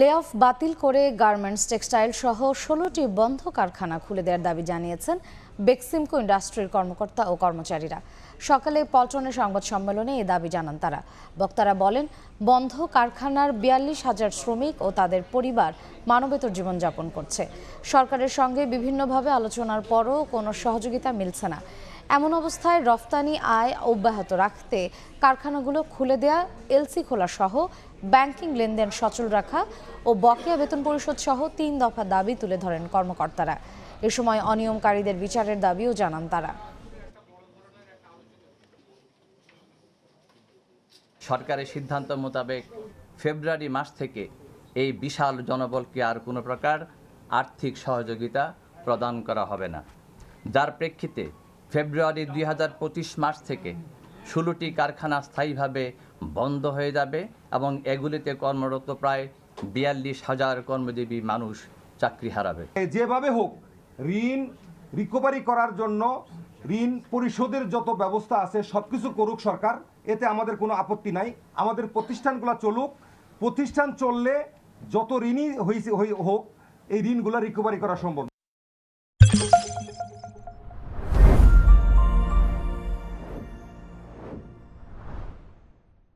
লে অফ বাতিল করে গার্মেন্টস, টেক্সটাইল সহ ১৬টি বন্ধ কারখানা খুলে দেওয়ার দাবি জানিয়েছেন বেক্সিমকো ইন্ডাস্ট্রির কর্মকর্তা ও কর্মচারীরা। সকালে পল্টনের সংবাদ সম্মেলনে এই দাবি জানান তারা। বক্তারা বলেন, বন্ধ কারখানার ৪২,০০০ শ্রমিক ও তাদের পরিবার মানবেতর জীবনযাপন করছে। সরকারের সঙ্গে বিভিন্নভাবে আলোচনার পরও কোনো সহযোগিতা মিলছে না। এমন অবস্থায় রফতানি আয় অব্যাহত রাখতে কারখানাগুলো খুলে দেয়া, এলসি খোলা সহ ব্যাংকিং লেনদেন সচল রাখা ও বকেয়া বেতন পরিশোধ সহ ৩ দফা দাবি তুলে ধরেন কর্মকর্তারা। এ সময় অনিয়মকারীদের বিচারের দাবিও জানান তারা। সরকারের সিদ্ধান্ত মোতাবেক ফেব্রুয়ারি মাস থেকে এই বিশাল জনবলকে আর কোনো প্রকার আর্থিক সহযোগিতা প্রদান করা হবে না, যার প্রেক্ষিতে ফেব্রুয়ারি ২০২৫ মাস থেকে ১৬টি কারখানা স্থায়ীভাবে বন্ধ হয়ে যাবে এবং এগুলিতে কর্মরত প্রায় ৪২,০০০ কর্মজীবী মানুষ চাকরি হারাবে। যেভাবে হোক ঋণ রিকভারি করার জন্য ঋণ পরিশোধের যত ব্যবস্থা আছে সবকিছু করুক সরকার, এতে আমাদের কোনো আপত্তি নাই। আমাদের প্রতিষ্ঠানগুলো চলুক, প্রতিষ্ঠান চললে যত ঋণই হোক এই ঋণগুলো রিকভারি করা সম্ভব।